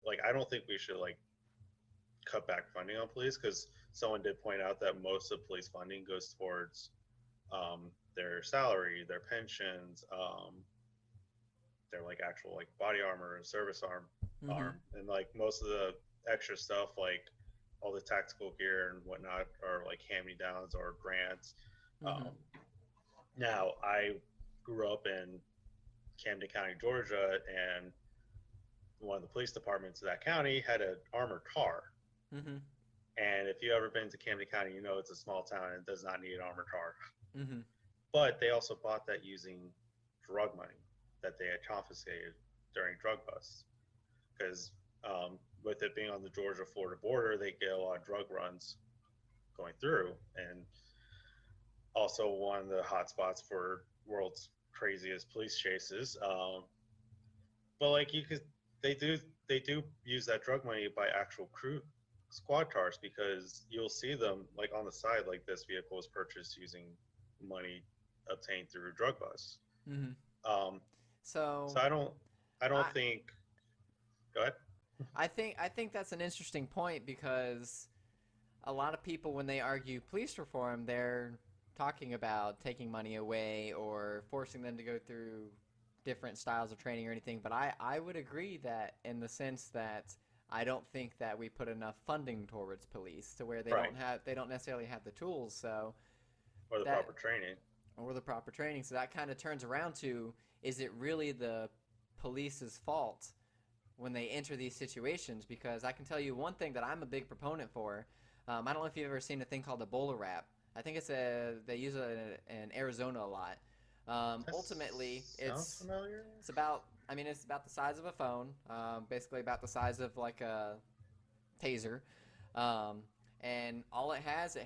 like I don't think we should like cut back funding on police because someone did point out that most of police funding goes towards their salary, their pensions, their like actual like body armor, service Mm-hmm. and like most of the extra stuff like all the tactical gear and whatnot are like hand me downs or grants. Mm-hmm. Um, Now I grew up in Camden County, Georgia, and one of the police departments of that county had an armored car. Mm-hmm. And if you ever been to Camden County, you know it's a small town and it does not need an armored car. Mm-hmm. But they also bought that using drug money that they had confiscated during drug busts. Because with it being on the Georgia Florida border, they get a lot of drug runs going through. And also one of the hot spots for world's craziest police chases. But like you could, they do they do use that drug money by actual crew squad cars because you'll see them like on the side like this vehicle was purchased using money obtained through drug busts. Mm-hmm. Um, so So I don't I think. Go ahead. I think that's an interesting point because a lot of people when they argue police reform, they're talking about taking money away or forcing them to go through different styles of training or anything. But I would agree that in the sense that I don't think that we put enough funding towards police to where Right, they don't necessarily have the tools. So or the that proper training. or the proper training. So that kind of turns around to is it really the police's fault when they enter these situations? Because I can tell you one thing that I'm a big proponent for. I don't know if you've ever seen a thing called a bowler wrap. I think they use it in Arizona a lot. That Ultimately, sounds familiar. it's about it's about the size of a phone, basically about the size of like a taser. Um, and all it has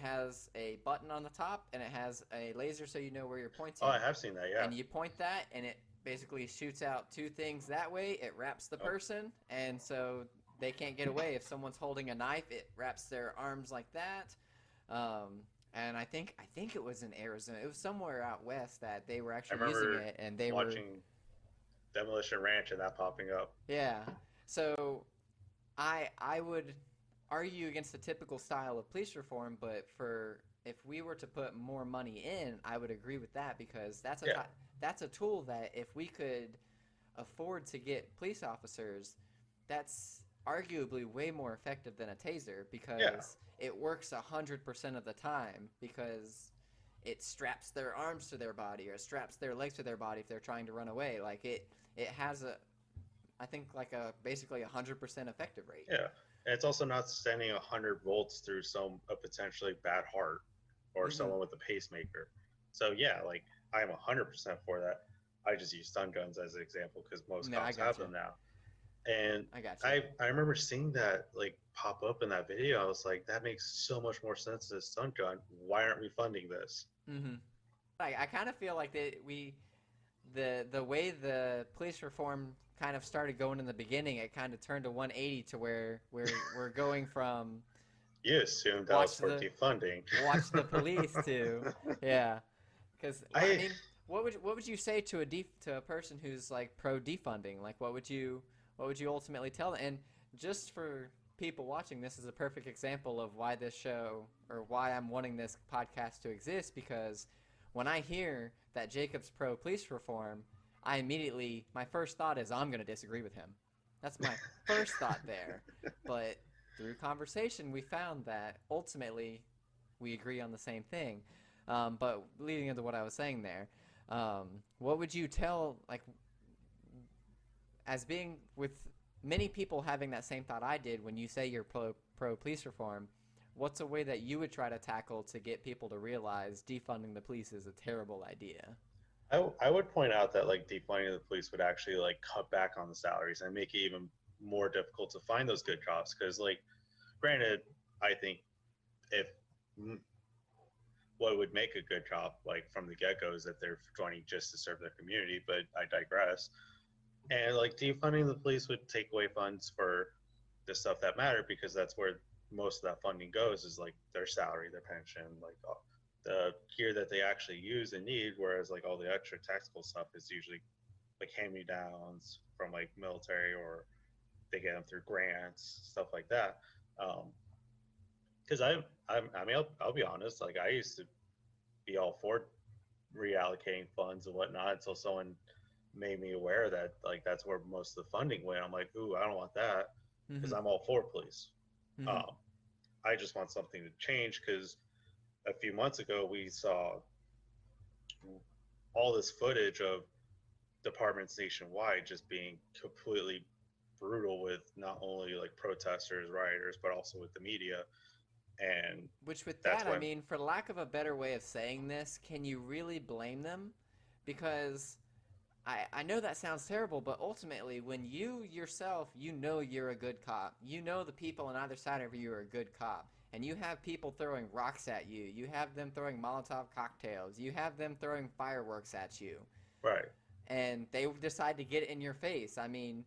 a button on the top and it has a laser so you know where you're Oh, I pointing. have seen that. Yeah. And you point that and it basically shoots out two things that way. It wraps the Oh, person and so they can't get away. If someone's holding a knife, it wraps their arms like that. And I think it was in Arizona. It was somewhere out west that they were I actually using remember it and they were watching Demolition Ranch and that popping up. yeah. So I would argue against the typical style of police reform, but for if we were to put more money in, I would agree with that because Yeah, that's a tool that if we could afford to get police officers, that's arguably way more effective than a taser yeah. because it works 100% of the time because it straps their arms to their body or it straps their legs to their body if they're trying to run away. Like it has a I think like a basically 100% effective rate. Yeah, and it's also not sending 100 volts through a potentially bad heart or Mm-hmm. someone with a pacemaker. So yeah, like I'm 100% for that. I just use stun guns as an example because most No, I cops have got you. them now. And I got you. I remember seeing that like pop up in that video. I was like, that makes so much more sense than a stun gun. Why aren't we funding this? Mm-hmm. I kind of feel like the way the police reform kind of started going in the beginning, it kind of turned to 180 to where we're going from You assumed that was watch for the defunding. police to yeah. Because I I mean, what would you say to to a person who's like pro defunding? Like, what would you ultimately tell them? And just for people watching, this is a perfect example of why this show or why I'm wanting this podcast to exist. Because when I hear that Jacob's pro police reform, I immediately my first thought is I'm going to disagree with him. That's my first thought there. But through conversation, we found that ultimately we agree on the same thing. But leading into what I was saying there, what would you tell, like, as being with many people having that same thought I did when you say you're pro police reform? What's a way that you would try to tackle to get people to realize defunding the police is a terrible idea? I would point out that like defunding the police would actually like cut back on the salaries and make it even more difficult to find those good cops. Because like, granted, I think if what would make a good cop like from the get go is that they're joining just to serve their community. But I digress. And like defunding the police would take away funds for the stuff that matter because that's where most of that funding goes is like their salary, their pension, like the gear that they actually use and need. Whereas like all the extra tactical stuff is usually like hand me downs from like military or they get them through grants, stuff like that. Because I mean, I'll be honest. Like I used to be all for reallocating funds and whatnot until someone made me aware that like that's where most of the funding went. I'm like, ooh, I don't want that because Mm-hmm. I'm all for police. Mm-hmm. Um, I just want something to change because a few months ago we saw all this footage of departments nationwide just being completely brutal with not only like protesters, rioters, but also with the media. And Which, with that's that, I when, mean, for lack of a better way of saying this, can you really blame them? Because I know that sounds terrible, but ultimately, when you yourself, you know you're a good cop, you know the people on either side of you are a good cop, and you have people throwing rocks at you, you have them throwing Molotov cocktails, you have them throwing fireworks at you, right. and they decide to get in your face. I mean,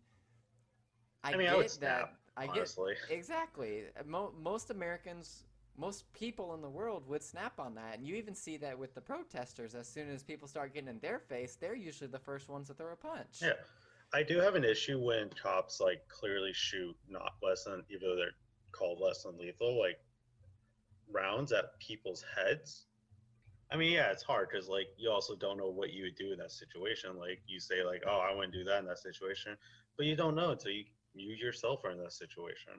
I I mean, I would get that. snap, I get honestly. exactly. Most Americans, most people in the world would snap on that, and you even see that with the protesters. As soon as people start getting in their face, they're usually the first ones to throw a punch. Yeah. I do have an issue when cops like clearly shoot not less than, even though they're called less than lethal, like rounds at people's heads. I mean, yeah, it's hard because like you also don't know what you would do in that situation. Like you say, like, "Oh, I wouldn't do that in that situation," but you don't know until you yourself are in that situation.